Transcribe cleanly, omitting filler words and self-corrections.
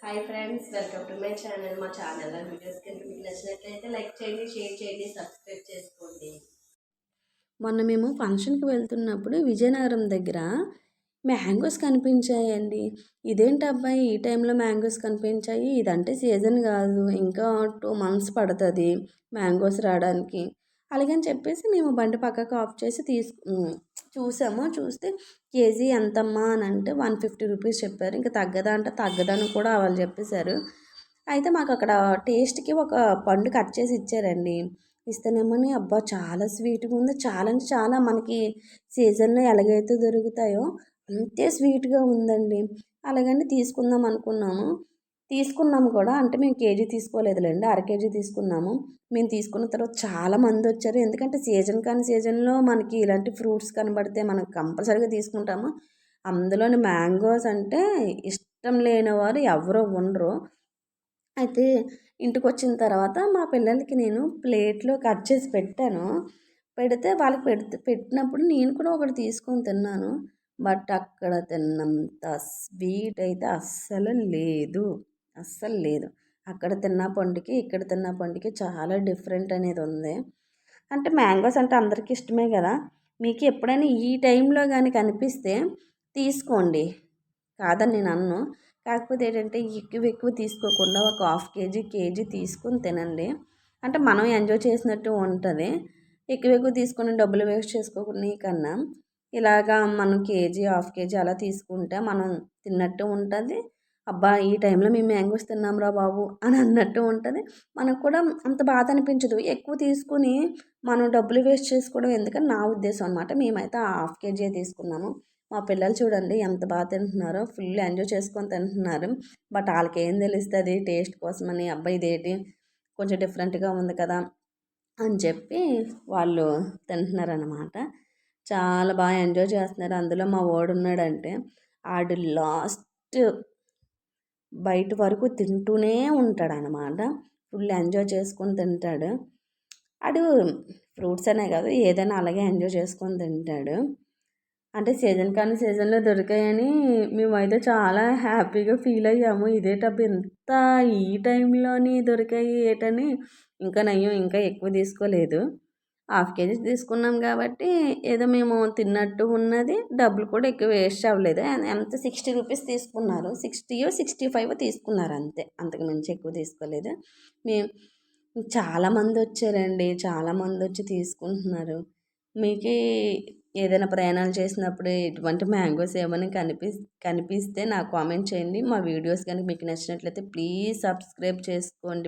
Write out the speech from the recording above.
Hi friends, welcome to my channel. మా ఛానల్లో videos కనుక మీకు నచ్చినట్లయితే లైక్ చేయండి, షేర్ చేయండి, సబ్స్క్రైబ్ చేసుకోండి. మొన్న మేము ఫంక్షన్కి వెళ్తున్నప్పుడు విజయనగరం దగ్గర మ్యాంగోస్ కనిపించాయండి. ఇదేంటి అబ్బాయి ఈ టైంలో మ్యాంగోస్ కనిపించాయి, ఇదంటే సీజన్ కాదు, ఇంకా 2 months పడుతుంది మ్యాంగోస్ రావడానికి. అలాగని చెప్పేసి మేము బండి పక్కకు ఆఫ్ చేసి చూసాము. చూస్తే కేజీ ఎంతమ్మా అని అంటే 150 రూపీస్ చెప్పారు. ఇంకా తగ్గదా అంటే తగ్గదని కూడా వాళ్ళు చెప్పేశారు. అయితే మాకు అక్కడ టేస్ట్కి ఒక పండు కట్ చేసి ఇచ్చారండి. ఇస్తేనేమని అబ్బా చాలా స్వీట్గా ఉంది, చాలా అంటే చాలా మనకి సీజన్లో ఎలాగైతే దొరుకుతాయో అంతే స్వీట్గా ఉందండి. అలాగని తీసుకుందాం అనుకున్నాము. తీసుకున్నాము కూడా, అంటే మేము కేజీ తీసుకోలేదులేండి, కేజీ తీసుకున్నాము. మేము తీసుకున్న తర్వాత చాలా మంది వచ్చారు. ఎందుకంటే సీజన్ కానీ సీజన్లో మనకి ఇలాంటి ఫ్రూట్స్ కనబడితే మనం కంపల్సరీగా తీసుకుంటాము. అందులోని మ్యాంగోస్ అంటే ఇష్టం లేని వారు ఎవరో ఉండరు. అయితే ఇంటికి వచ్చిన తర్వాత మా పిల్లలకి నేను ప్లేట్లో కట్ చేసి పెట్టాను. పెడితే వాళ్ళకి పెట్టినప్పుడు నేను కూడా ఒకటి తీసుకొని తిన్నాను. బట్ అక్కడ తిన్నంత స్వీట్ అయితే అస్సలు లేదు, అస్సలు లేదు. అక్కడ తిన్న పండుకి ఇక్కడ తిన్న పండుకి చాలా డిఫరెంట్ అనేది ఉంది. అంటే మ్యాంగోస్ అంటే అందరికీ ఇష్టమే కదా. మీకు ఎప్పుడైనా ఈ టైంలో కానీ కనిపిస్తే తీసుకోండి, కాదని నేను అన్ను. కాకపోతే ఏంటంటే ఎక్కువ ఎక్కువ తీసుకోకుండా ఒక కేజీ తీసుకుని తినండి. అంటే మనం ఎంజాయ్ చేసినట్టు ఉంటుంది. ఎక్కువ ఎక్కువ తీసుకొని డబ్బులు వేస్ట్ చేసుకోకుండా కన్నా ఇలాగా మనం కేజీ అలా తీసుకుంటే మనం తిన్నట్టు ఉంటుంది. అబ్బా ఈ టైంలో మేము మ్యాంగోస్ తిన్నాంరా బాబు అని అన్నట్టు ఉంటుంది. మనకు కూడా అంత బాధ అనిపించదు. ఎక్కువ తీసుకుని మనం డబ్బులు వేస్ట్ చేసుకోవడం ఎందుకని నా ఉద్దేశం అనమాట. మేమైతే కేజీ తీసుకున్నాము. మా పిల్లలు చూడండి ఎంత బాగా తింటున్నారో, ఫుల్ ఎంజాయ్ చేసుకొని తింటున్నారు. బట్ వాళ్ళకి ఏం తెలుస్తుంది టేస్ట్ కోసమని, అబ్బాయి ఇదేంటి కొంచెం డిఫరెంట్గా ఉంది కదా అని చెప్పి వాళ్ళు తింటున్నారనమాట. చాలా బాగా ఎంజాయ్ చేస్తున్నారు. అందులో మా వాడు ఉన్నాడంటే ఆడు లాస్ట్ బయట వరకు తింటూనే ఉంటాడు అనమాట. ఫుల్ ఎంజాయ్ చేసుకొని తింటాడు. ఆడు ఫ్రూట్స్ అనే కాదు ఏదైనా అలాగే ఎంజాయ్ చేసుకొని తింటాడు. అంటే సీజన్ కానీ సీజన్లో దొరికాయని మేమైతే చాలా హ్యాపీగా ఫీల్ అయ్యాము. ఇదేటప్పుడు ఎంత ఈ టైంలోని దొరికాయి ఏటని. ఇంకా నయ్యం, ఇంకా ఎక్కువ తీసుకోలేదు. కేజీ తీసుకున్నాం కాబట్టి ఏదో మేము తిన్నట్టు ఉన్నది. డబ్బులు కూడా ఎక్కువ వేస్ట్ అవ్వలేదు. ఎంత 60 రూపీస్ తీసుకున్నారు, 65 తీసుకున్నారు అంతే, అంతకు మించి ఎక్కువ తీసుకోలేదు. మేము చాలామంది వచ్చారండి, చాలామంది వచ్చి తీసుకుంటున్నారు. మీకు ఏదైనా ప్రయాణాలు చేసినప్పుడు ఇటువంటి మ్యాంగోస్ ఏమైనా కనిపిస్తే నాకు కామెంట్ చేయండి. మా వీడియోస్ కనుక మీకు నచ్చినట్లయితే ప్లీజ్ సబ్స్క్రైబ్ చేసుకోండి.